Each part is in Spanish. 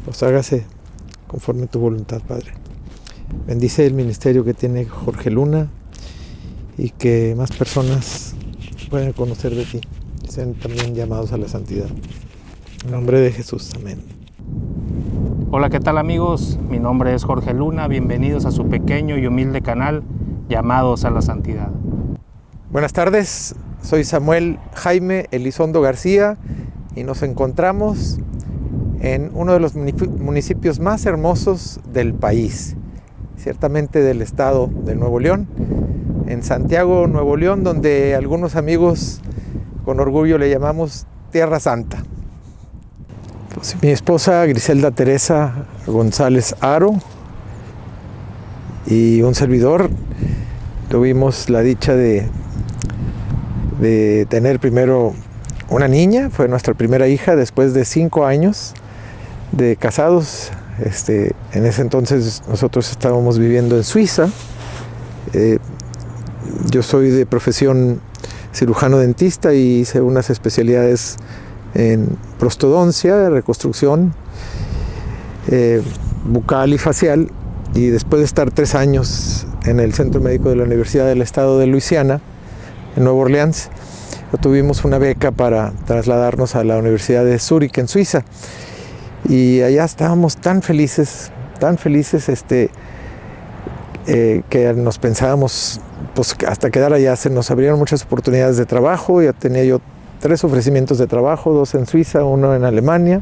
Pues hágase conforme tu voluntad, Padre. Bendice el ministerio que tiene Jorge Luna y que más personas puedan conocer de ti y sean también llamados a la santidad. En nombre de Jesús, amén. Hola, ¿qué tal amigos? Mi nombre es Jorge Luna, bienvenidos a su pequeño y humilde canal Llamados a la Santidad. Buenas tardes, soy Samuel Jaime Elizondo García y nos encontramos en uno de los municipios más hermosos del país, ciertamente del estado de Nuevo León, en Santiago, Nuevo León, donde algunos amigos con orgullo le llamamos Tierra Santa. Pues mi esposa Griselda Teresa González Aro y un servidor tuvimos la dicha de tener primero una niña, fue nuestra primera hija después de 5 años de casados. En ese entonces nosotros estábamos viviendo en Suiza. Yo soy de profesión cirujano dentista y hice unas especialidades en prostodoncia, reconstrucción bucal y facial, y después de estar 3 años en el Centro Médico de la Universidad del Estado de Luisiana, en Nueva Orleans, tuvimos una beca para trasladarnos a la Universidad de Zúrich en Suiza, y allá estábamos tan felices, que nos pensábamos, pues hasta quedar allá se nos abrieron muchas oportunidades de trabajo. Ya tenía yo 3 ofrecimientos de trabajo, 2 en Suiza, 1 en Alemania,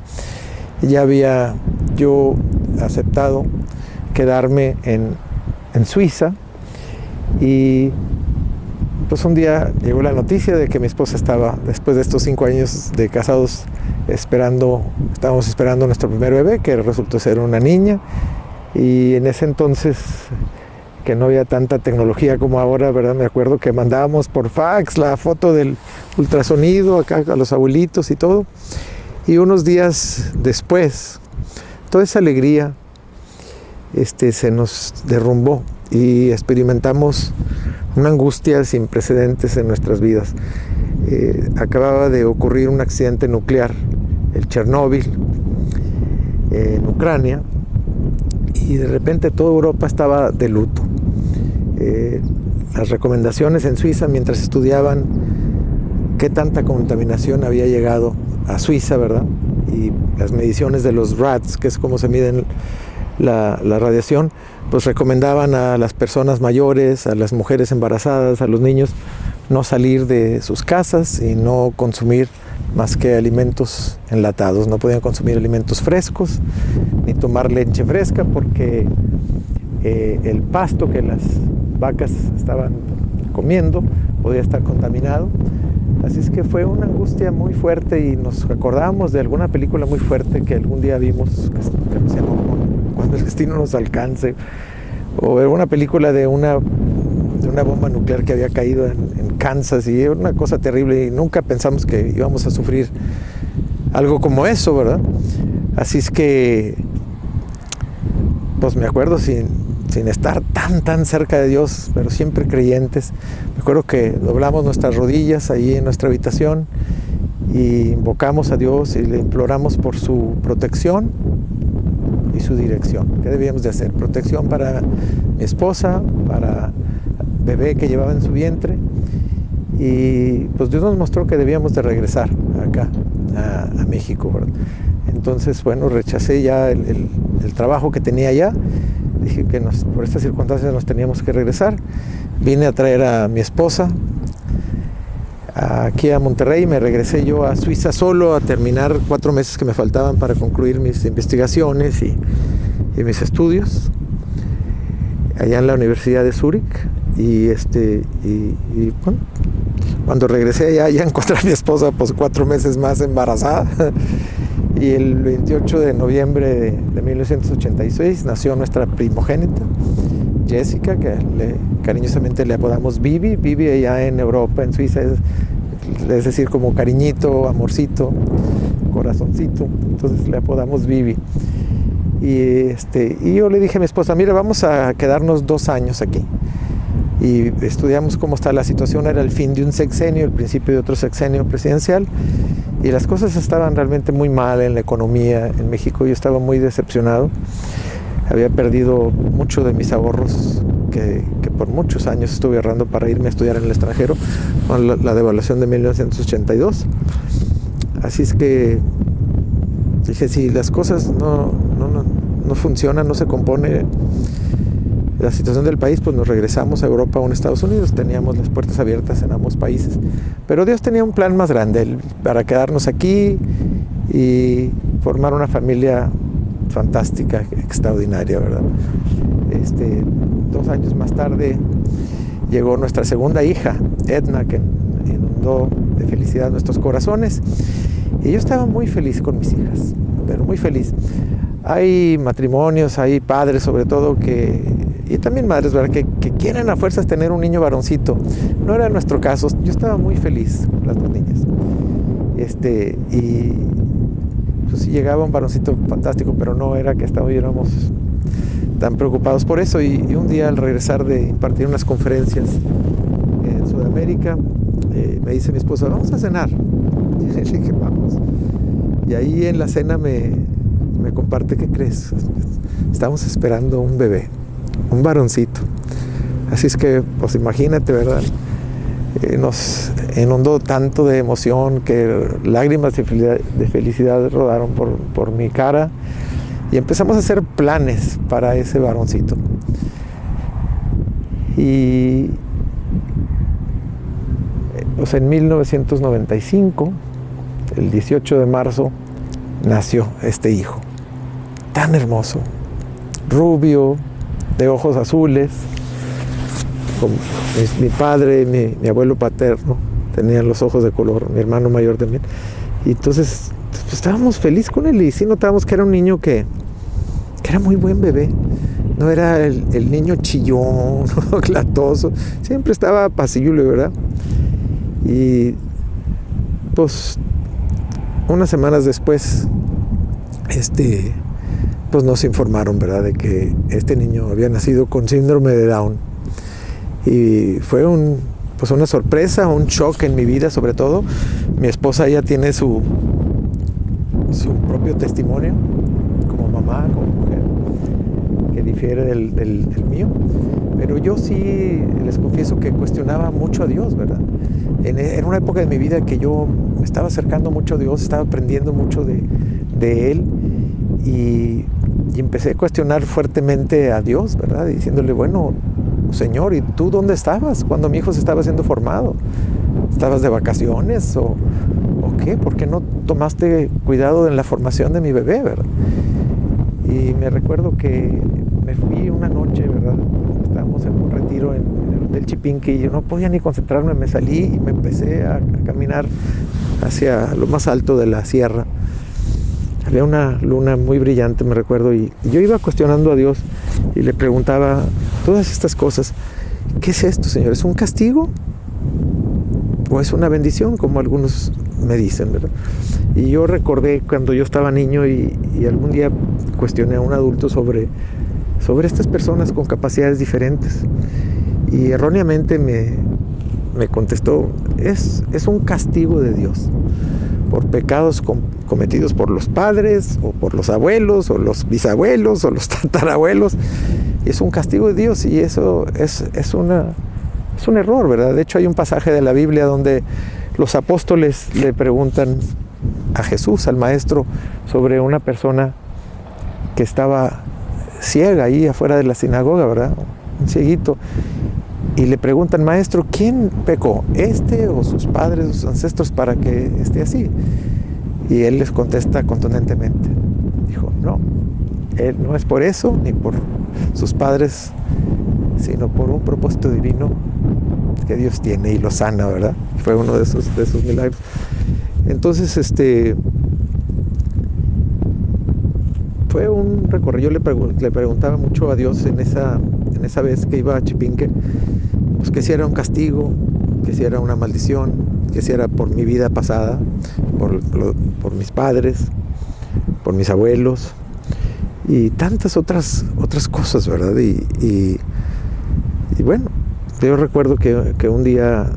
y ya había yo aceptado quedarme en Suiza. Y pues un día llegó la noticia de que mi esposa estaba, después de estos 5 años de casados, estábamos esperando nuestro primer bebé, que resultó ser una niña. Y en ese entonces, que no había tanta tecnología como ahora, ¿verdad? Me acuerdo que mandábamos por fax la foto del ultrasonido acá a los abuelitos y todo. Y unos días después, toda esa alegría se nos derrumbó y experimentamos una angustia sin precedentes en nuestras vidas. Acababa de ocurrir un accidente nuclear, el Chernóbil, en Ucrania, y de repente toda Europa estaba de luto. Las recomendaciones en Suiza, mientras estudiaban qué tanta contaminación había llegado a Suiza, ¿verdad? Y las mediciones de los RADS, que es como se miden la radiación, pues recomendaban a las personas mayores, a las mujeres embarazadas, a los niños, no salir de sus casas y no consumir más que alimentos enlatados. No podían consumir alimentos frescos ni tomar leche fresca, porque el pasto que las vacas estaban comiendo podía estar contaminado. Así es que fue una angustia muy fuerte, y nos acordábamos de alguna película muy fuerte que algún día vimos, que se llamó Cuando el destino nos alcance, o alguna película de una bomba nuclear que había caído en Kansas, y era una cosa terrible, y nunca pensamos que íbamos a sufrir algo como eso, ¿verdad? Así es que, pues me acuerdo, sin estar tan cerca de Dios, pero siempre creyentes, me acuerdo que doblamos nuestras rodillas ahí en nuestra habitación y invocamos a Dios y le imploramos por su protección y su dirección. ¿Qué debíamos de hacer? Protección para mi esposa, para el bebé que llevaba en su vientre, y pues Dios nos mostró que debíamos de regresar acá a México, ¿verdad? Entonces, bueno, rechacé ya el trabajo que tenía allá. Dije que por estas circunstancias nos teníamos que regresar. Vine a traer a mi esposa aquí a Monterrey. Me regresé yo a Suiza solo a terminar 4 meses que me faltaban para concluir mis investigaciones y mis estudios allá en la Universidad de Zúrich. Y bueno, cuando regresé allá ya encontré a mi esposa pues 4 meses más embarazada. Y el 28 de noviembre de 1986 nació nuestra primogénita, Jessica, que cariñosamente le apodamos Vivi. Vivi allá en Europa, en Suiza, es decir, como cariñito, amorcito, corazoncito. Entonces le apodamos Vivi. Y yo le dije a mi esposa, mira, vamos a quedarnos 2 años aquí. y estudiamos cómo está la situación. Era el fin de un sexenio, el principio de otro sexenio presidencial, y las cosas estaban realmente muy mal en la economía en México. Yo estaba muy decepcionado. Había perdido mucho de mis ahorros que por muchos años estuve ahorrando para irme a estudiar en el extranjero con la devaluación de 1982. Así es que dije, si las cosas no funcionan, no se compone la situación del país, pues nos regresamos a Europa o a Estados Unidos. Teníamos las puertas abiertas en ambos países. Pero Dios tenía un plan más grande para quedarnos aquí y formar una familia fantástica, extraordinaria, ¿verdad? 2 años más tarde llegó nuestra segunda hija, Edna, que inundó de felicidad nuestros corazones. Y yo estaba muy feliz con mis hijas, pero muy feliz. Hay matrimonios, hay padres sobre todo y también madres, ¿verdad?, que quieren a fuerzas tener un niño varoncito. No era nuestro caso. Yo estaba muy feliz con las 2 niñas. Y pues sí, llegaba un varoncito fantástico, pero no era que estuviéramos tan preocupados por eso. Y un día, al regresar de impartir unas conferencias en Sudamérica, me dice mi esposa, vamos a cenar. Y le dije, vamos. Y ahí en la cena me comparte, ¿qué crees? Estamos esperando un bebé, un varoncito. Así es que, pues imagínate, ¿verdad? Nos inundó tanto de emoción que lágrimas de felicidad rodaron por mi cara, y empezamos a hacer planes para ese varoncito. Y pues en 1995, el 18 de marzo, nació este hijo, tan hermoso, rubio, de ojos azules. Mi padre, mi abuelo paterno tenían los ojos de color, mi hermano mayor también. Y entonces pues, estábamos felices con él, y sí notábamos que era un niño que era muy buen bebé. No era el niño chillón, latoso, siempre estaba apacible, ¿verdad? Y pues unas semanas después pues nos informaron, ¿verdad?, de que este niño había nacido con síndrome de Down. Y fue una sorpresa, un shock en mi vida. Sobre todo mi esposa ya tiene su propio testimonio como mamá, como mujer, que difiere del mío. Pero yo sí les confieso que cuestionaba mucho a Dios, ¿verdad? En una época de mi vida que yo me estaba acercando mucho a Dios, estaba aprendiendo mucho de Él, y empecé a cuestionar fuertemente a Dios, ¿verdad? Diciéndole, bueno, Señor, ¿y tú dónde estabas cuando mi hijo se estaba siendo formado? ¿Estabas de vacaciones o qué? ¿Por qué no tomaste cuidado en la formación de mi bebé, verdad? Y me recuerdo que me fui una noche, ¿verdad? Estábamos en un retiro en el Hotel Chipinque, y yo no podía ni concentrarme. Me salí y me empecé a caminar hacia lo más alto de la sierra. Había una luna muy brillante, me recuerdo, y yo iba cuestionando a Dios y le preguntaba todas estas cosas. ¿Qué es esto, Señor? ¿Es un castigo o es una bendición, como algunos me dicen, ¿verdad? Y yo recordé cuando yo estaba niño y algún día cuestioné a un adulto sobre estas personas con capacidades diferentes, y erróneamente me contestó, es un castigo de Dios por pecados cometidos por los padres o por los abuelos o los bisabuelos o los tatarabuelos. Es un castigo de Dios, y eso es un error, ¿verdad? De hecho, hay un pasaje de la Biblia donde los apóstoles le preguntan a Jesús, al maestro, sobre una persona que estaba ciega ahí afuera de la sinagoga, ¿verdad? Un cieguito. Y le preguntan, maestro, ¿quién pecó? ¿Este o sus padres, sus ancestros, para que esté así? Y él les contesta contundentemente. Dijo, no, él no es por eso, ni por sus padres, sino por un propósito divino que Dios tiene, y lo sana, ¿verdad? Fue uno de esos milagros. Entonces, fue un recorrido. Yo le preguntaba mucho a Dios en esa vez que iba a Chipinque, pues que si era un castigo, que si era una maldición, que si era por mi vida pasada, por mis padres, por mis abuelos y tantas otras cosas, ¿verdad? Y bueno, Yo recuerdo que un día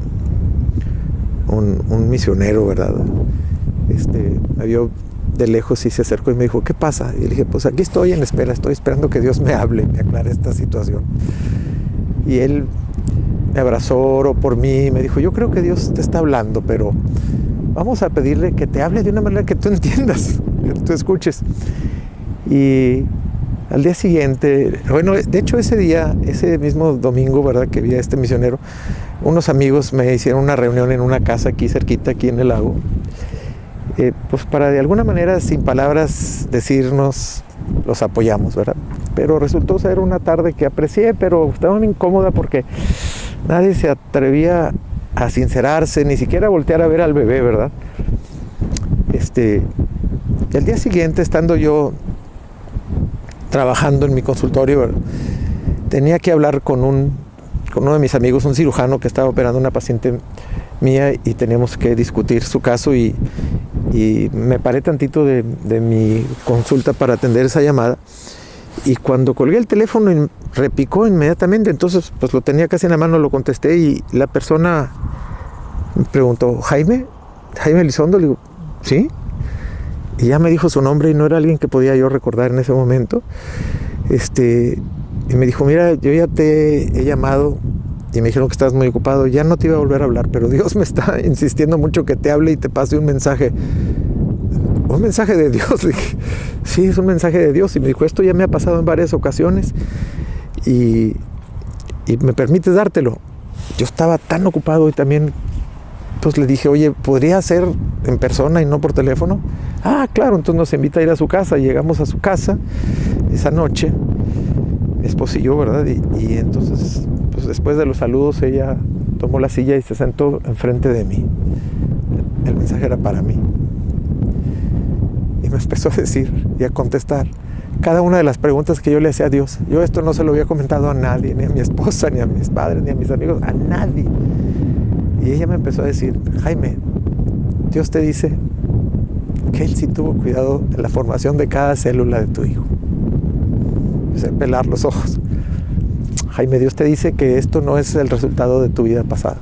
un misionero, ¿verdad? Me vio de lejos y se acercó y me dijo, ¿qué pasa? Y le dije, pues aquí estoy en espera, estoy esperando que Dios me hable, me aclare esta situación. Y él me abrazó, oró por mí y me dijo, yo creo que Dios te está hablando, pero vamos a pedirle que te hable de una manera que tú entiendas, que tú escuches. Y al día siguiente, bueno, de hecho ese mismo domingo, ¿verdad?, que vi a este misionero, unos amigos me hicieron una reunión en una casa aquí cerquita, aquí en el lago, pues para de alguna manera, sin palabras, decirnos, los apoyamos, ¿verdad? Pero resultó ser una tarde que aprecié, pero estaba incómoda porque nadie se atrevía a sincerarse, ni siquiera a voltear a ver al bebé, ¿verdad? Y al día siguiente, estando yo trabajando en mi consultorio, ¿verdad?, tenía que hablar con uno de mis amigos, un cirujano que estaba operando una paciente mía, y teníamos que discutir su caso, y me paré tantito de mi consulta para atender esa llamada, y cuando colgué el teléfono repicó inmediatamente. Entonces pues lo tenía casi en la mano, lo contesté, y la persona me preguntó, ¿Jaime Elizondo? Le digo, ¿sí? Y ya me dijo su nombre, y no era alguien que podía yo recordar en ese momento. Y me dijo, mira, yo ya te he llamado y me dijeron que estás muy ocupado, ya no te iba a volver a hablar, pero Dios me está insistiendo mucho que te hable y te pase un mensaje. ¿Un mensaje de Dios? Le dije, sí, es un mensaje de Dios. Y me dijo, esto ya me ha pasado en varias ocasiones y me permites dártelo. Yo estaba tan ocupado, y también pues le dije, oye, ¿podría ser en persona y no por teléfono? Ah, claro. Entonces nos invita a ir a su casa. Llegamos a su casa esa noche, mi esposa y yo, ¿verdad? Y entonces, pues después de los saludos, ella tomó la silla y se sentó enfrente de mí. El mensaje era para mí. Y me empezó a decir y a contestar cada una de las preguntas que yo le hacía a Dios. Yo esto no se lo había comentado a nadie, ni a mi esposa, ni a mis padres, ni a mis amigos, a nadie. Y ella me empezó a decir, Jaime, Dios te dice que Él sí tuvo cuidado en la formación de cada célula de tu hijo. Empecé a pelar los ojos. Jaime, Dios te dice que esto no es el resultado de tu vida pasada,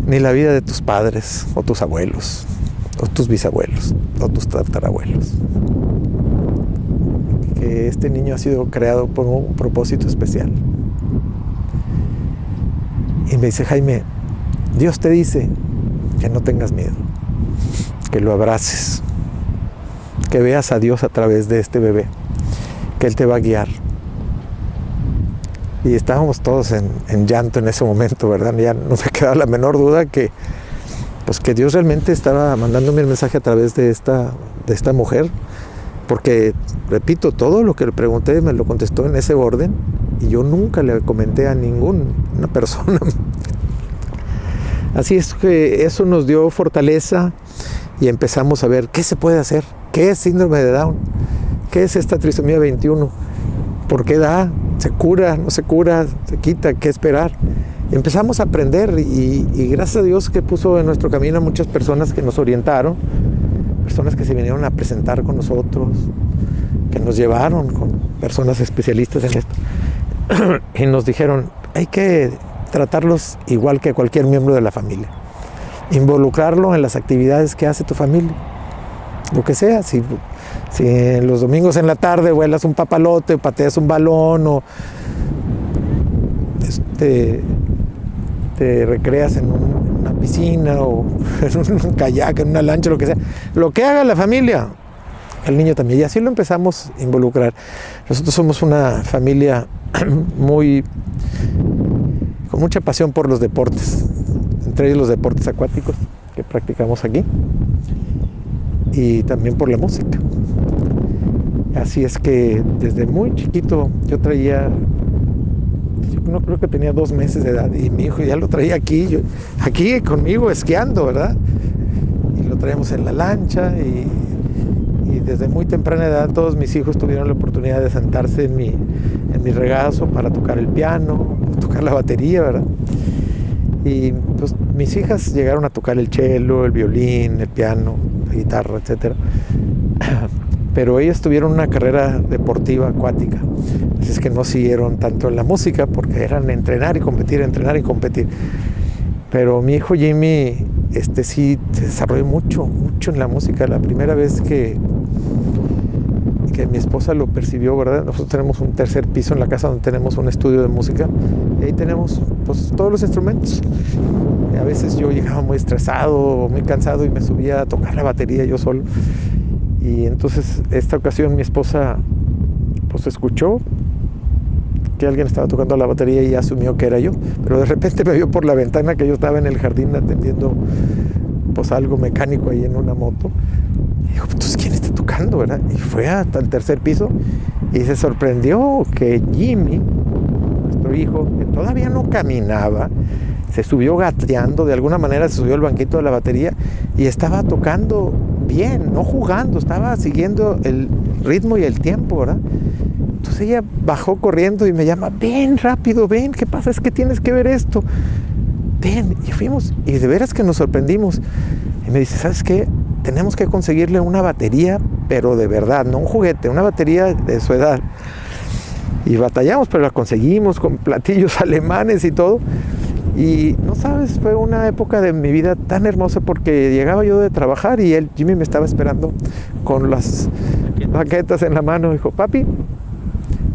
ni la vida de tus padres, o tus abuelos, o tus bisabuelos, o tus tatarabuelos. Que este niño ha sido creado por un propósito especial. Y me dice, Jaime, Dios te dice que no tengas miedo, que lo abraces, que veas a Dios a través de este bebé, que Él te va a guiar. Y estábamos todos en llanto en ese momento, ¿verdad? Ya no me quedaba la menor duda que Dios realmente estaba mandándome el mensaje a través de esta mujer, porque, repito, todo lo que le pregunté me lo contestó en ese orden, y yo nunca le comenté a ninguna persona. Así es que eso nos dio fortaleza, y empezamos a ver qué se puede hacer, qué es síndrome de Down, qué es esta trisomía 21, por qué da, se cura, no se cura, se quita, qué esperar. Y empezamos a aprender, y gracias a Dios que puso en nuestro camino a muchas personas que nos orientaron, personas que se vinieron a presentar con nosotros, que nos llevaron con personas especialistas en esto, y nos dijeron, hay que tratarlos igual que cualquier miembro de la familia, involucrarlo en las actividades que hace tu familia, lo que sea. Si los domingos en la tarde vuelas un papalote, pateas un balón, o te recreas en una piscina, o en un kayak, en una lancha, lo que sea, lo que haga la familia, el niño también. Y así lo empezamos a involucrar. Nosotros somos una familia con mucha pasión por los deportes, entre ellos los deportes acuáticos que practicamos aquí, y también por la música. Así es que desde muy chiquito yo no creo que tenía 2 meses de edad, y mi hijo ya lo traía aquí conmigo esquiando, ¿verdad? Y lo traíamos en la lancha, y desde muy temprana edad todos mis hijos tuvieron la oportunidad de sentarse en mi regazo para tocar el piano, tocar la batería, ¿verdad? Y pues mis hijas llegaron a tocar el cello, el violín, el piano, la guitarra, etcétera. Pero ellas tuvieron una carrera deportiva acuática. Así es que no siguieron tanto en la música porque eran entrenar y competir, entrenar y competir. Pero mi hijo Jimmy sí se desarrolló mucho en la música. La primera vez que mi esposa lo percibió, ¿verdad? Nosotros tenemos un tercer piso en la casa donde tenemos un estudio de música y ahí tenemos pues todos los instrumentos. Y a veces yo llegaba muy estresado, muy cansado y me subía a tocar la batería yo solo. Y entonces esta ocasión mi esposa pues escuchó que alguien estaba tocando la batería y asumió que era yo, pero de repente me vio por la ventana que yo estaba en el jardín atendiendo pues algo mecánico ahí en una moto. Y dijo, entonces ¿quién está tocando, verdad? Y fue hasta el tercer piso y se sorprendió que Jimmy, nuestro hijo, que todavía no caminaba, se subió gateando, de alguna manera se subió al banquito de la batería y estaba tocando bien, no jugando, estaba siguiendo el ritmo y el tiempo, ¿verdad? Entonces ella bajó corriendo y me llama, ven rápido, ven, ¿qué pasa? Es que tienes que ver esto. Ven, y fuimos, y de veras que nos sorprendimos. Y me dice, ¿sabes qué? Tenemos que conseguirle una batería, pero de verdad, no un juguete, una batería de su edad. Y batallamos, pero la conseguimos con platillos alemanes y todo. Y no sabes, fue una época de mi vida tan hermosa porque llegaba yo de trabajar y Jimmy me estaba esperando con las baquetas en la mano. Dijo, papi,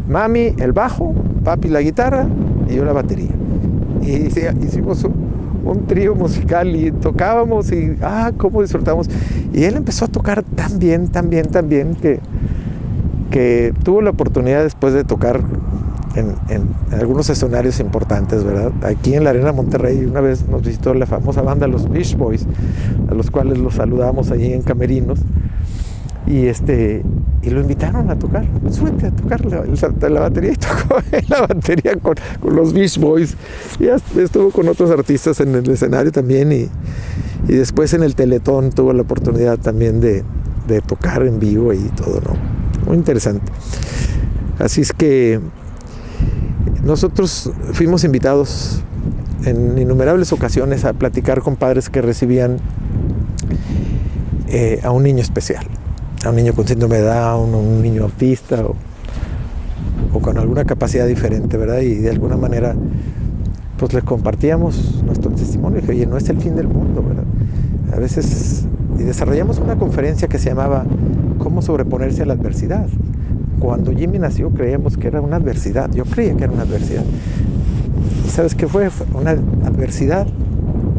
mami el bajo, papi la guitarra y yo la batería. Y hicimos un trío musical y tocábamos y cómo disfrutamos. Y él empezó a tocar tan bien que tuvo la oportunidad después de tocar en algunos escenarios importantes, ¿verdad? Aquí en la Arena Monterrey una vez nos visitó la famosa banda Los Beach Boys, a los cuales los saludamos allí en camerinos. Y lo invitaron a tocar, súbete a tocar la batería, y tocó la batería con los Beach Boys. Y ya estuvo con otros artistas en el escenario también y después en el Teletón tuvo la oportunidad también de tocar en vivo y todo, ¿no? Muy interesante. Así es que nosotros fuimos invitados en innumerables ocasiones a platicar con padres que recibían a un niño especial, a un niño con síndrome de Down, un niño autista o con alguna capacidad diferente, ¿verdad? Y de alguna manera pues les compartíamos nuestro testimonio. Y oye, no es el fin del mundo, ¿verdad? A veces, y desarrollamos una conferencia que se llamaba ¿Cómo sobreponerse a la adversidad? Cuando Jimmy nació creíamos que era una adversidad, yo creía que era una adversidad. ¿Y sabes qué fue? Fue una adversidad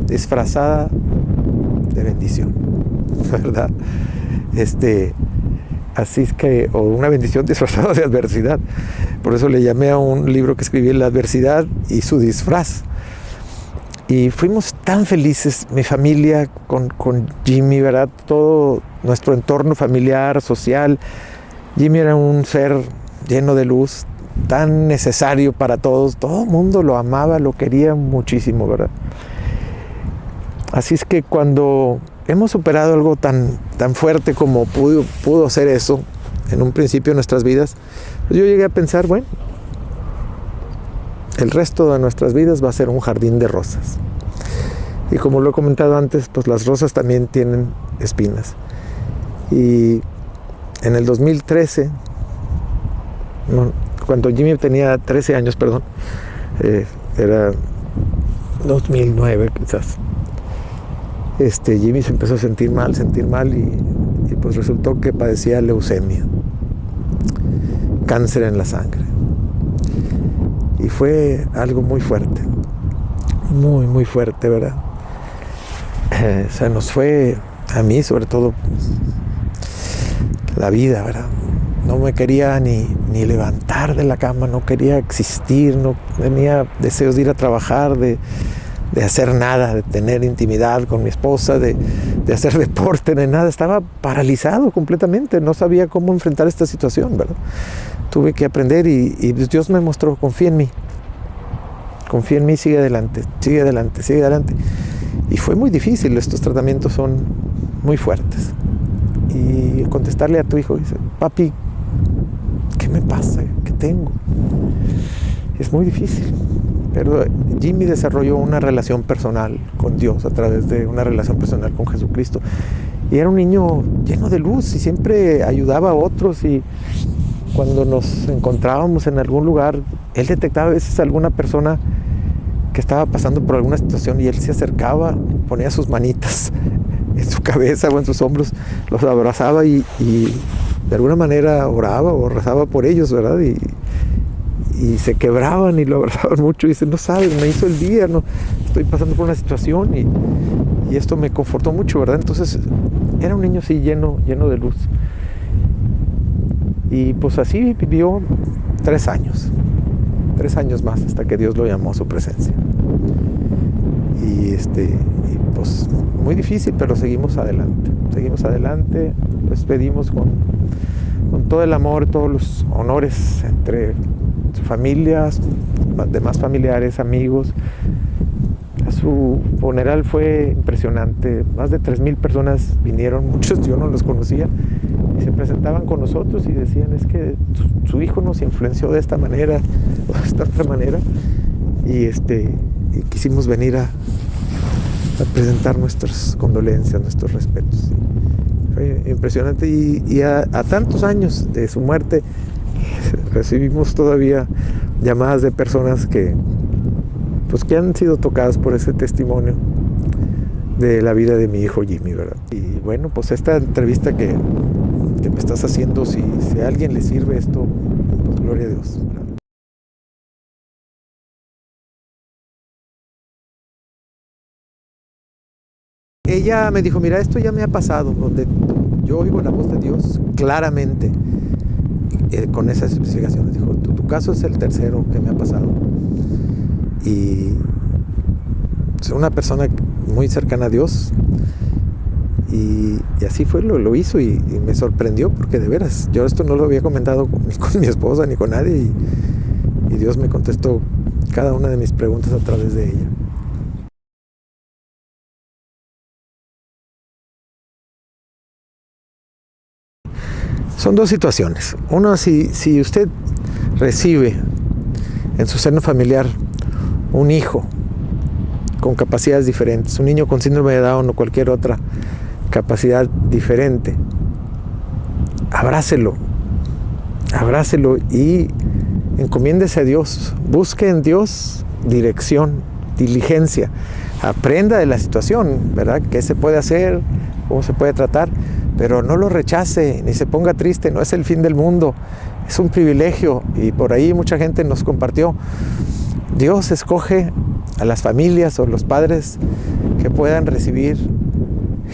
disfrazada de bendición, ¿verdad? Así es que, o una bendición disfrazada de adversidad. Por eso le llamé a un libro que escribí, La adversidad y su disfraz. Y fuimos tan felices, mi familia con Jimmy, ¿verdad? Todo nuestro entorno familiar, social. Jimmy era un ser lleno de luz, tan necesario para todos. Todo el mundo lo amaba, lo quería muchísimo, ¿verdad? Así es que cuando hemos superado algo tan fuerte como pudo ser eso en un principio de nuestras vidas, pues yo llegué a pensar, bueno, el resto de nuestras vidas va a ser un jardín de rosas. Y como lo he comentado antes, pues las rosas también tienen espinas. Y en el 2013, cuando Jimmy tenía 13 años, era 2009 quizás, Jimmy se empezó a sentir mal y pues resultó que padecía leucemia, cáncer en la sangre. Y fue algo muy fuerte, muy fuerte, ¿verdad? Se nos fue, a mí sobre todo, la vida, ¿verdad? No me quería ni levantar de la cama, no quería existir, no tenía deseos de ir a trabajar, de hacer nada, de tener intimidad con mi esposa, de hacer deporte, de nada. Estaba paralizado completamente, no sabía cómo enfrentar esta situación, ¿verdad? Tuve que aprender y Dios me mostró, confía en mí, sigue adelante. Y fue muy difícil, estos tratamientos son muy fuertes. Y contestarle a tu hijo, dice, papi, ¿qué me pasa? ¿Qué tengo? Es muy difícil. Pero Jimmy desarrolló una relación personal con Dios a través de una relación personal con Jesucristo. Y era un niño lleno de luz y siempre ayudaba a otros y cuando nos encontrábamos en algún lugar, él detectaba a veces a alguna persona que estaba pasando por alguna situación y él se acercaba, ponía sus manitas en su cabeza o en sus hombros, los abrazaba y de alguna manera oraba o rezaba por ellos, ¿verdad? Y se quebraban y lo abrazaban mucho y dicen, no sabes, me hizo el día, no, estoy pasando por una situación y esto me confortó mucho, ¿verdad? Entonces era un niño así lleno de luz. Y pues así vivió 3 años más hasta que Dios lo llamó a su presencia. Y pues muy difícil, pero seguimos adelante, lo despedimos con todo el amor, todos los honores entre familias, demás familiares, amigos. Su funeral fue impresionante, más de 3,000 personas vinieron, muchos yo no los conocía, y se presentaban con nosotros y decían, es que su hijo nos influenció de esta manera o de esta otra manera, y quisimos venir a presentar nuestras condolencias, nuestros respetos. Fue impresionante y a tantos años de su muerte recibimos todavía llamadas de personas que han sido tocadas por ese testimonio de la vida de mi hijo Jimmy, ¿verdad? Y bueno, pues esta entrevista que me estás haciendo, si a alguien le sirve esto, pues gloria a Dios, ¿verdad? Ella me dijo, mira, esto ya me ha pasado, donde yo oigo la voz de Dios claramente, con esas especificaciones. Dijo, tu caso es el tercero que me ha pasado. Y es una persona muy cercana a Dios. Y así fue, lo hizo y me sorprendió porque de veras, yo esto no lo había comentado ni con mi esposa ni con nadie y Dios me contestó cada una de mis preguntas a través de ella. Son dos situaciones. Una, si usted recibe en su seno familiar un hijo con capacidades diferentes, un niño con síndrome de Down o cualquier otra capacidad diferente, abrácelo y encomiéndese a Dios, busque en Dios dirección, diligencia, aprenda de la situación, ¿verdad? ¿Qué se puede hacer? ¿Cómo se puede tratar? Pero no lo rechace, ni se ponga triste, no es el fin del mundo, es un privilegio y por ahí mucha gente nos compartió. Dios escoge a las familias o los padres que puedan recibir,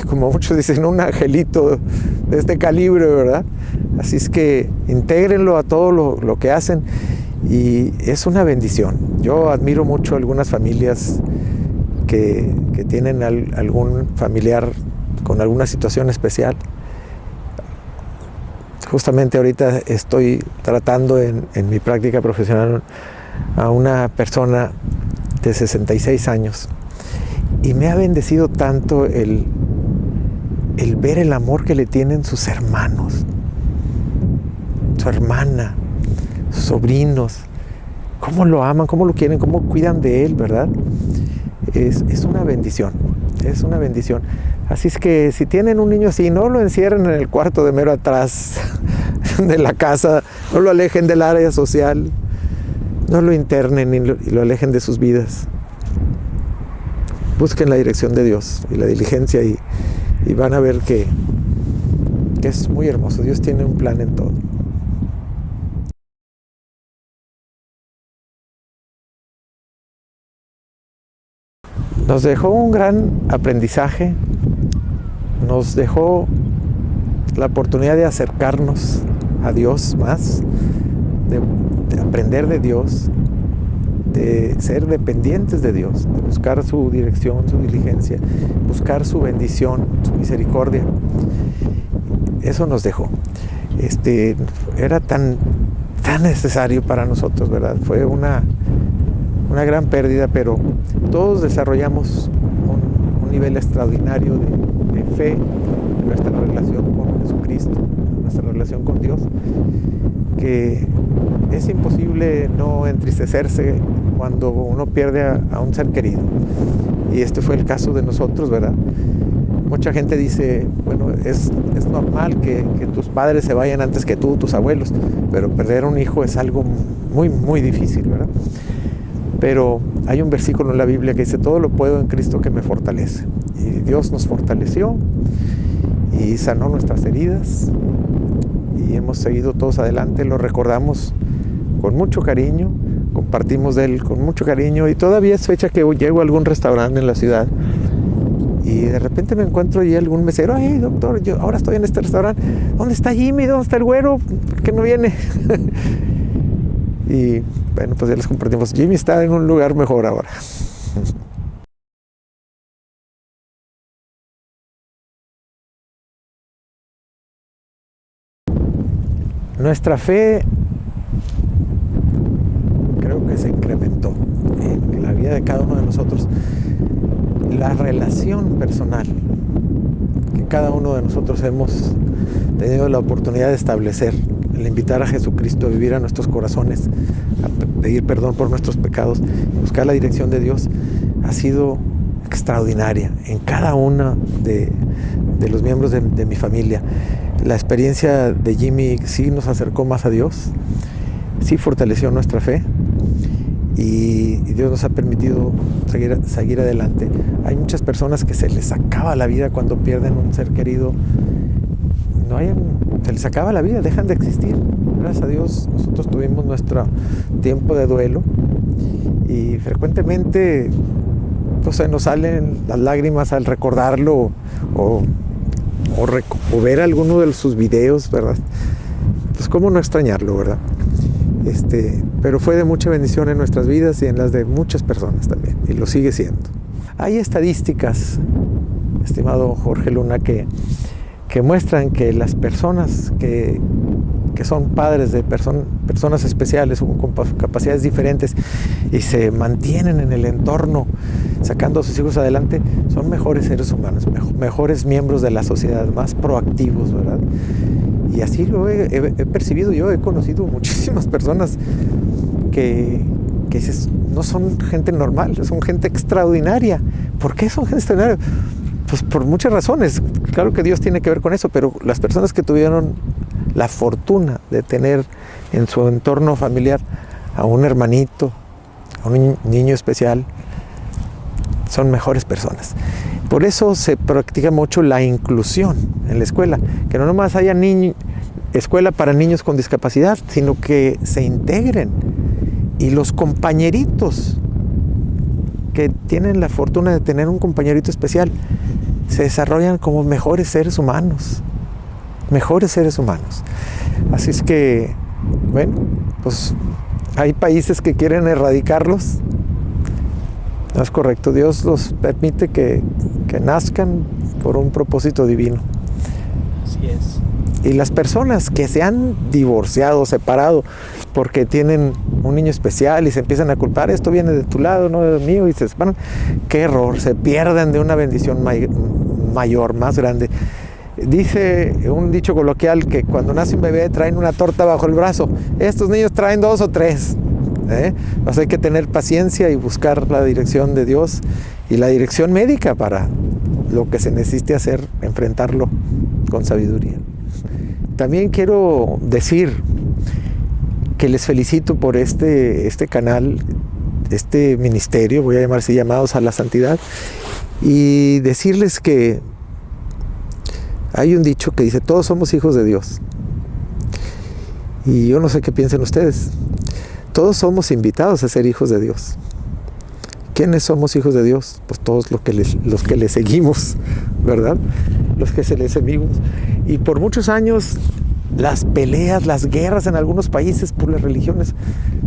como muchos dicen, un angelito de este calibre, ¿verdad? Así es que intégrenlo a todo lo que hacen y es una bendición. Yo admiro mucho algunas familias que tienen algún familiar con alguna situación especial. Justamente ahorita estoy tratando en mi práctica profesional a una persona de 66 años y me ha bendecido tanto el ver el amor que le tienen sus hermanos, su hermana, sus sobrinos, cómo lo aman, cómo lo quieren, cómo cuidan de él, ¿verdad? Es una bendición, es una bendición. Así es que si tienen un niño así, no lo encierren en el cuarto de mero atrás de la casa, no lo alejen del área social, no lo internen y lo alejen de sus vidas. Busquen la dirección de Dios y la diligencia y van a ver que es muy hermoso. Dios tiene un plan en todo. Nos dejó un gran aprendizaje, nos dejó la oportunidad de acercarnos a Dios más, de aprender de Dios, de ser dependientes de Dios, de buscar su dirección, su diligencia, buscar su bendición, su misericordia. Eso nos dejó. Era tan necesario para nosotros, ¿verdad? Fue una gran pérdida, pero todos desarrollamos un nivel extraordinario de fe en nuestra relación con Jesucristo, nuestra relación con Dios, que es imposible no entristecerse cuando uno pierde a un ser querido. Y este fue el caso de nosotros, ¿verdad? Mucha gente dice, bueno, es normal que tus padres se vayan antes que tú, tus abuelos, pero perder a un hijo es algo muy, muy difícil, ¿verdad? Pero hay un versículo en la Biblia que dice, todo lo puedo en Cristo que me fortalece. Y Dios nos fortaleció y sanó nuestras heridas y hemos seguido todos adelante, lo recordamos con mucho cariño, compartimos de él con mucho cariño y todavía es fecha que llego a algún restaurante en la ciudad y de repente me encuentro allí algún mesero, hey doctor, yo ahora estoy en este restaurante, ¿dónde está Jimmy? ¿Dónde está el güero? ¿Por qué no viene? Y bueno, pues ya les compartimos, Jimmy está en un lugar mejor ahora. Nuestra fe creo que se incrementó en la vida de cada uno de nosotros. La relación personal que cada uno de nosotros hemos tenido la oportunidad de establecer, el invitar a Jesucristo a vivir a nuestros corazones, a pedir perdón por nuestros pecados, buscar la dirección de Dios, ha sido extraordinaria en cada uno de los miembros de mi familia. La experiencia de Jimmy sí nos acercó más a Dios, sí fortaleció nuestra fe y Dios nos ha permitido seguir adelante. Hay muchas personas que se les acaba la vida cuando pierden un ser querido. Se les acaba la vida, dejan de existir. Gracias a Dios nosotros tuvimos nuestro tiempo de duelo y frecuentemente pues, se nos salen las lágrimas al recordarlo o ver alguno de sus videos, ¿verdad? Pues cómo no extrañarlo, ¿verdad? Pero fue de mucha bendición en nuestras vidas y en las de muchas personas también, y lo sigue siendo. Hay estadísticas, estimado Jorge Luna, que muestran que las personas que son padres de personas especiales o con capacidades diferentes y se mantienen en el entorno sacando a sus hijos adelante, son mejores seres humanos, mejores miembros de la sociedad, más proactivos, ¿verdad? Y así lo he percibido yo, he conocido muchísimas personas que no son gente normal, son gente extraordinaria. ¿Por qué son gente extraordinaria? Pues por muchas razones. Claro que Dios tiene que ver con eso, pero las personas que tuvieron la fortuna de tener en su entorno familiar a un hermanito, a un niño especial, son mejores personas. Por eso se practica mucho la inclusión en la escuela, que no nomás haya escuela para niños con discapacidad, sino que se integren y los compañeritos que tienen la fortuna de tener un compañerito especial se desarrollan como mejores seres humanos. Así es que, bueno, pues hay países que quieren erradicarlos. No es correcto. Dios los permite que nazcan por un propósito divino. Así es. Y las personas que se han divorciado, separado, porque tienen un niño especial y se empiezan a culpar, esto viene de tu lado, no de mío, y se separan, qué error, se pierden de una bendición mayor, más grande. Dice un dicho coloquial que cuando nace un bebé traen una torta bajo el brazo. Estos niños traen 2 o 3. Pues hay que tener paciencia y buscar la dirección de Dios y la dirección médica para lo que se necesite hacer, enfrentarlo con sabiduría. También quiero decir que les felicito por este canal, este ministerio, voy a llamar así, Llamados a la Santidad, y decirles que hay un dicho que dice, todos somos hijos de Dios. Y yo no sé qué piensen ustedes. Todos somos invitados a ser hijos de Dios. ¿Quiénes somos hijos de Dios? Pues todos los que le seguimos, ¿verdad? Los que se le seguimos. Y por muchos años las peleas, las guerras en algunos países por las religiones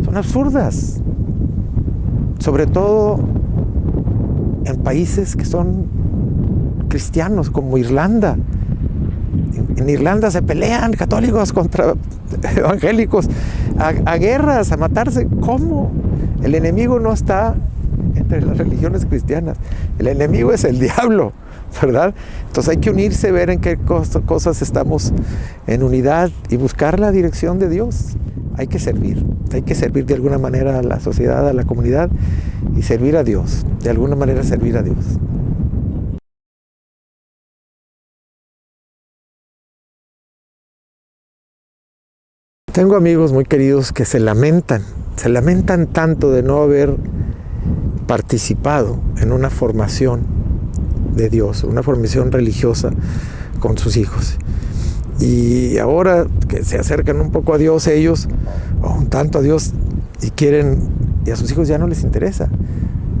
son absurdas. Sobre todo en países que son cristianos, como Irlanda. En Irlanda se pelean católicos contra evangélicos, a guerras, a matarse. ¿Cómo? El enemigo no está entre las religiones cristianas. El enemigo es el diablo, ¿verdad? Entonces hay que unirse, ver en qué cosas estamos en unidad y buscar la dirección de Dios. Hay que servir de alguna manera a la sociedad, a la comunidad y servir a Dios, de alguna manera servir a Dios. Tengo amigos muy queridos que se lamentan tanto de no haber participado en una formación de Dios, una formación religiosa con sus hijos. Y ahora que se acercan un poco a Dios ellos, o un tanto a Dios, y a sus hijos ya no les interesa.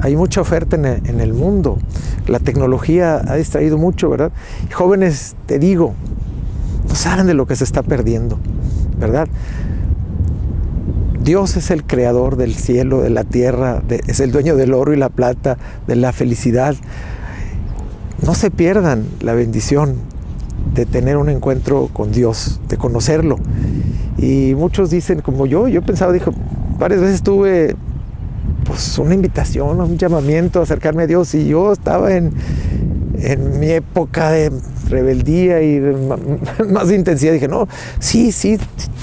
Hay mucha oferta en el mundo. La tecnología ha distraído mucho, ¿verdad? Y jóvenes, te digo, no saben de lo que se está perdiendo, ¿verdad? Dios es el creador del cielo, de la tierra, es el dueño del oro y la plata, de la felicidad. No se pierdan la bendición de tener un encuentro con Dios, de conocerlo. Y muchos dicen, como yo pensaba, varias veces tuve pues una invitación, un llamamiento a acercarme a Dios, y yo estaba en mi época de rebeldía y más de intensidad. Dije, no, sí,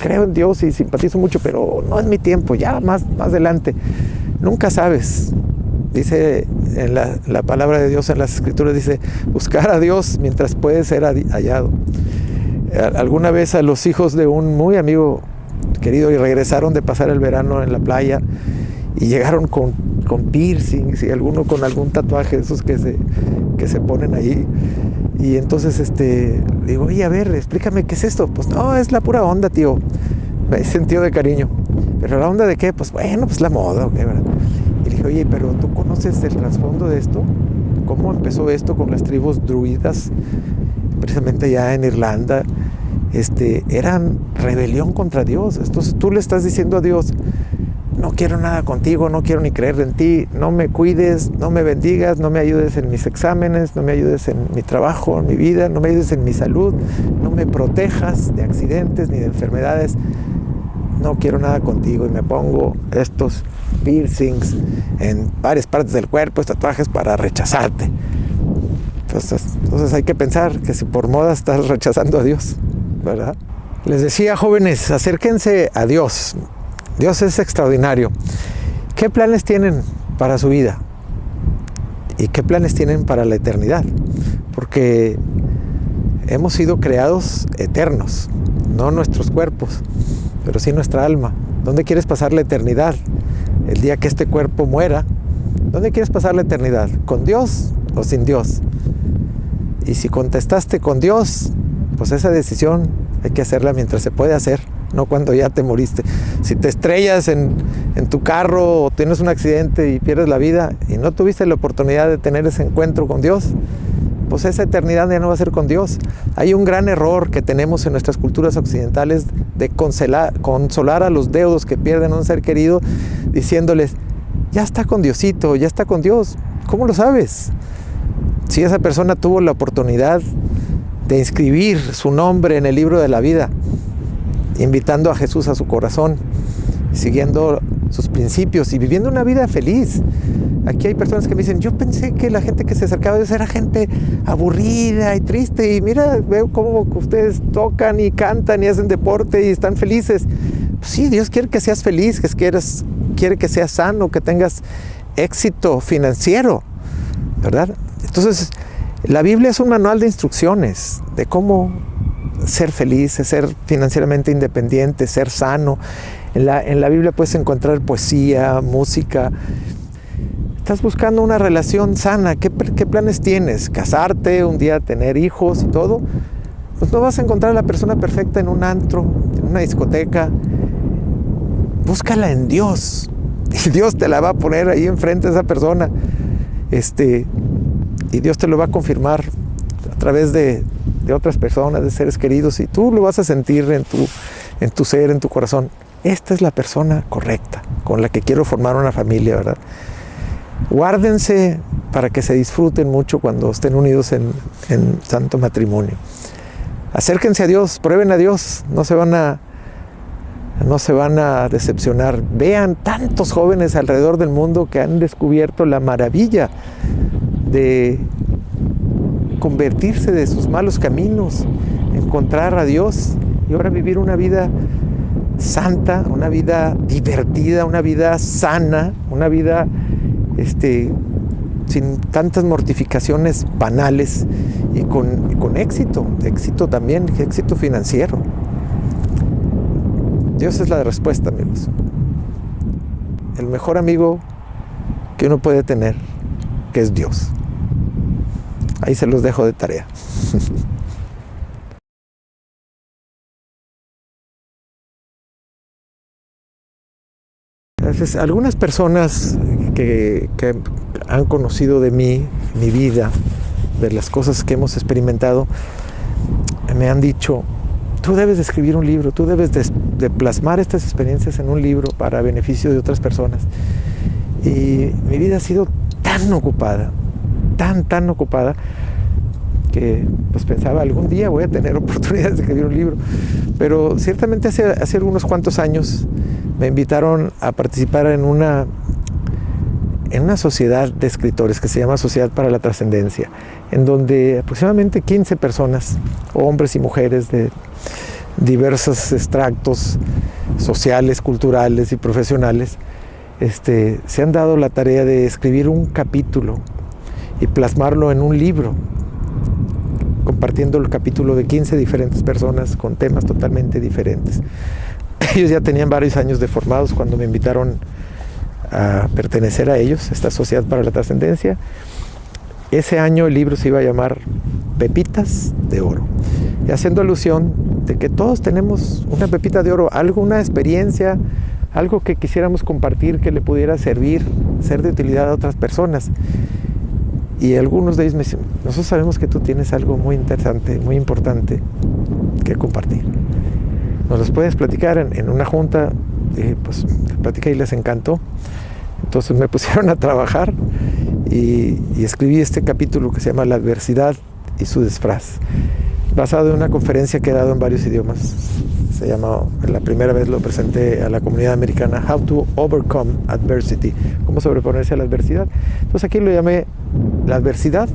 creo en Dios y simpatizo mucho, pero no es mi tiempo, ya más adelante. Nunca sabes. Dice en la palabra de Dios, en las Escrituras, dice, buscar a Dios mientras puede ser hallado. Alguna vez a los hijos de un muy amigo querido, y regresaron de pasar el verano en la playa, y llegaron con piercings y alguno con algún tatuaje, esos que se ponen ahí. Y entonces digo, oye, a ver, explícame qué es esto. Pues no, es la pura onda, tío. Me he sentido de cariño. ¿Pero la onda de qué? Pues bueno, pues la moda, ¿ok? ¿Verdad? Y le dije, oye, pero ¿tú conoces el trasfondo de esto? ¿Cómo empezó esto con las tribus druidas? Precisamente ya en Irlanda. Eran rebelión contra Dios. Entonces tú le estás diciendo a Dios, no quiero nada contigo, no quiero ni creer en ti, no me cuides, no me bendigas, no me ayudes en mis exámenes, no me ayudes en mi trabajo, en mi vida, no me ayudes en mi salud, no me protejas de accidentes ni de enfermedades, no quiero nada contigo, y me pongo estos piercings en varias partes del cuerpo, estos tatuajes para rechazarte. Entonces hay que pensar que si por moda estás rechazando a Dios, ¿verdad? Les decía, jóvenes, acérquense a Dios. Dios es extraordinario. ¿Qué planes tienen para su vida? ¿Y qué planes tienen para la eternidad? Porque hemos sido creados eternos, no nuestros cuerpos, pero sí nuestra alma. ¿Dónde quieres pasar la eternidad? El día que este cuerpo muera, ¿dónde quieres pasar la eternidad? ¿Con Dios o sin Dios? Y si contestaste con Dios, pues esa decisión hay que hacerla mientras se puede hacer, no cuando ya te moriste. Si te estrellas en tu carro o tienes un accidente y pierdes la vida y no tuviste la oportunidad de tener ese encuentro con Dios, pues esa eternidad ya no va a ser con Dios. Hay un gran error que tenemos en nuestras culturas occidentales de consolar a los deudos que pierden a un ser querido diciéndoles, ya está con Diosito, ya está con Dios. ¿Cómo lo sabes? Si esa persona tuvo la oportunidad de inscribir su nombre en el libro de la vida, invitando a Jesús a su corazón, siguiendo sus principios y viviendo una vida feliz. Aquí hay personas que me dicen, yo pensé que la gente que se acercaba a Dios era gente aburrida y triste, y mira, veo cómo ustedes tocan y cantan y hacen deporte y están felices. Pues sí, Dios quiere que seas feliz, quiere que seas sano, que tengas éxito financiero, ¿verdad? Entonces, la Biblia es un manual de instrucciones de cómo ser feliz, ser financieramente independiente, ser sano. En la Biblia puedes encontrar poesía, música. Estás buscando una relación sana. ¿Qué planes tienes? ¿Casarte, un día tener hijos y todo? Pues no vas a encontrar a la persona perfecta en un antro, en una discoteca. Búscala en Dios. Y Dios te la va a poner ahí enfrente de esa persona. Y Dios te lo va a confirmar a través de otras personas, de seres queridos, y tú lo vas a sentir en tu ser, en tu corazón. Esta es la persona correcta, con la que quiero formar una familia, ¿verdad? Guárdense para que se disfruten mucho cuando estén unidos en santo matrimonio. Acérquense a Dios, prueben a Dios, no se van a decepcionar. Vean tantos jóvenes alrededor del mundo que han descubierto la maravilla de convertirse de sus malos caminos, encontrar a Dios y ahora vivir una vida santa, una vida divertida, una vida sana, una vida sin tantas mortificaciones banales y con éxito también, éxito financiero. Dios es la respuesta, amigos. El mejor amigo que uno puede tener, que es Dios. Ahí se los dejo de tarea. Entonces, algunas personas que han conocido de mí, mi vida, de las cosas que hemos experimentado, me han dicho: tú debes de escribir un libro, tú debes de plasmar estas experiencias en un libro para beneficio de otras personas. Y mi vida ha sido tan ocupada, tan ocupada, que pues pensaba, algún día voy a tener oportunidades de escribir un libro. Pero ciertamente hace unos cuantos años me invitaron a participar en una sociedad de escritores que se llama Sociedad para la Trascendencia, en donde aproximadamente 15 personas, hombres y mujeres de diversos extractos sociales, culturales y profesionales, se han dado la tarea de escribir un capítulo y plasmarlo en un libro, compartiendo el capítulo de 15 diferentes personas con temas totalmente diferentes. Ellos ya tenían varios años de formados cuando me invitaron a pertenecer a ellos, esta Sociedad para la Trascendencia. Ese año el libro se iba a llamar Pepitas de Oro, y haciendo alusión de que todos tenemos una pepita de oro, algo, una experiencia, algo que quisiéramos compartir, que le pudiera servir, ser de utilidad a otras personas. Y algunos de ellos me dicen: nosotros sabemos que tú tienes algo muy interesante, muy importante que compartir. ¿Nos los puedes platicar en una junta? Pues platicé y les encantó. Entonces me pusieron a trabajar y escribí este capítulo que se llama La adversidad y su disfraz, basado en una conferencia que he dado en varios idiomas. Se llama, la primera vez lo presenté a la comunidad americana, How to Overcome Adversity, cómo sobreponerse a la adversidad. Entonces aquí lo llamé La adversidad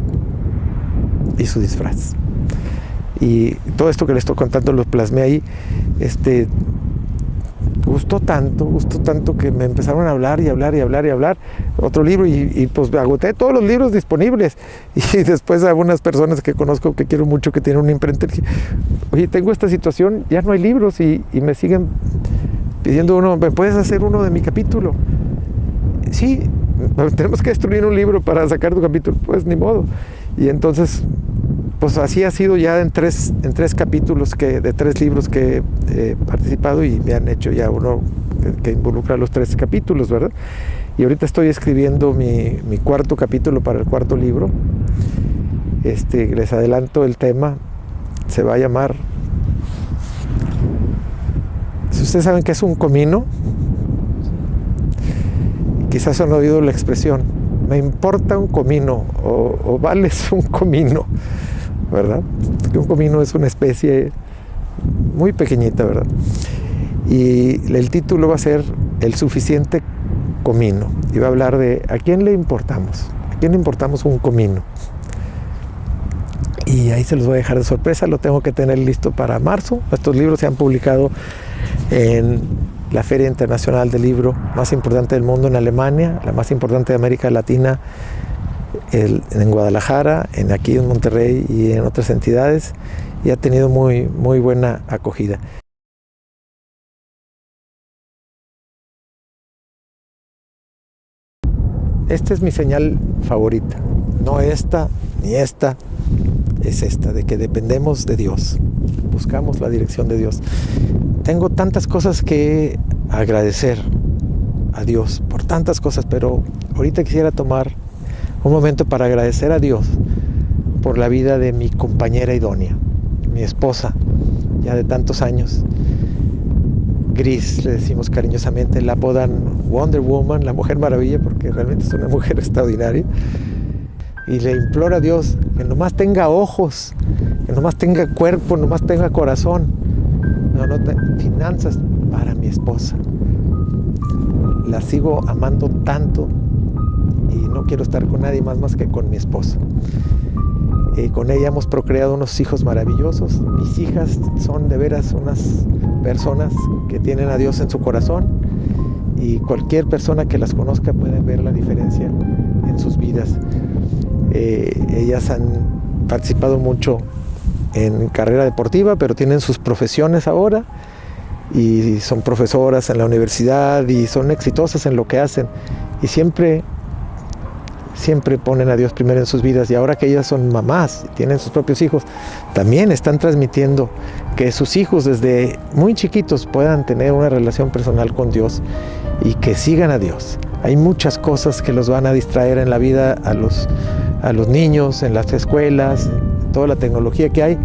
y su disfraz. Y todo esto que les estoy contando lo plasmé ahí. Gustó tanto que me empezaron a hablar otro libro, y pues agoté todos los libros disponibles. Y después a algunas personas que conozco, que quiero mucho, que tienen una imprenta, dije: oye, tengo esta situación, ya no hay libros, y me siguen pidiendo uno. ¿Me puedes hacer uno de mi capítulo? Sí, tenemos que destruir un libro para sacar tu capítulo. Pues ni modo. Y entonces, pues así ha sido ya en tres capítulos de 3 libros que he participado, y me han hecho ya uno que involucra los 3 capítulos, ¿verdad? Y ahorita estoy escribiendo mi 4º capítulo para el 4º libro. Les adelanto el tema, se va a llamar, si ustedes saben qué es un comino, quizás han oído la expresión: me importa un comino, o vales un comino, ¿verdad? Porque un comino es una especie muy pequeñita, ¿verdad? Y el título va a ser El suficiente comino, y va a hablar de ¿a quién le importamos? ¿A quién le importamos un comino? Y ahí se los voy a dejar de sorpresa, lo tengo que tener listo para marzo. Estos libros se han publicado en la Feria Internacional del Libro más importante del mundo en Alemania, la más importante de América Latina, en Guadalajara, aquí en Monterrey y en otras entidades, y ha tenido muy buena acogida. Esta es mi señal favorita, no esta ni esta, es esta, de que dependemos de Dios, buscamos la dirección de Dios. Tengo tantas cosas que agradecer a Dios por tantas cosas, pero ahorita quisiera tomar un momento para agradecer a Dios por la vida de mi compañera idónea, mi esposa, ya de tantos años. Gris, le decimos cariñosamente, la apodan Wonder Woman, la Mujer Maravilla, porque realmente es una mujer extraordinaria. Y le imploro a Dios que nomás tenga ojos, que nomás tenga cuerpo, nomás tenga corazón, no finanzas para mi esposa. La sigo amando tanto y no quiero estar con nadie más que con mi esposa. Con ella hemos procreado unos hijos maravillosos. Mis hijas son de veras unas personas que tienen a Dios en su corazón, y cualquier persona que las conozca puede ver la diferencia en sus vidas. Ellas han participado mucho en carrera deportiva, pero tienen sus profesiones ahora, y son profesoras en la universidad y son exitosas en lo que hacen y siempre ponen a Dios primero en sus vidas, y ahora que ellas son mamás y tienen sus propios hijos, también están transmitiendo que sus hijos desde muy chiquitos puedan tener una relación personal con Dios y que sigan a Dios. Hay muchas cosas que los van a distraer en la vida a los niños, en las escuelas, toda la tecnología que hay.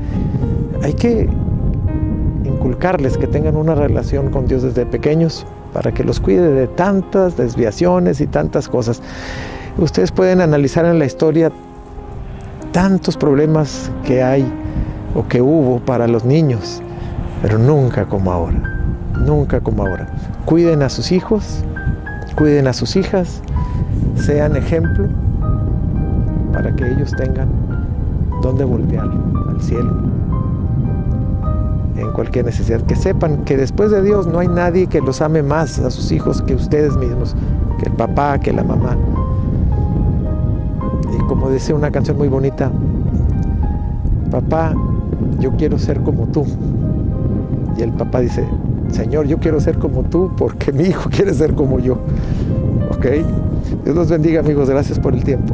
Hay que inculcarles que tengan una relación con Dios desde pequeños para que los cuide de tantas desviaciones y tantas cosas. Ustedes pueden analizar en la historia tantos problemas que hay o que hubo para los niños, pero nunca como ahora, nunca como ahora. Cuiden a sus hijos, cuiden a sus hijas, sean ejemplo para que ellos tengan dónde voltear al cielo en cualquier necesidad. Que sepan que después de Dios no hay nadie que los ame más a sus hijos que ustedes mismos, que el papá, que la mamá. Y como dice una canción muy bonita, papá, yo quiero ser como tú. Y el papá dice, Señor, yo quiero ser como tú porque mi hijo quiere ser como yo. ¿Ok? Dios los bendiga, amigos. Gracias por el tiempo.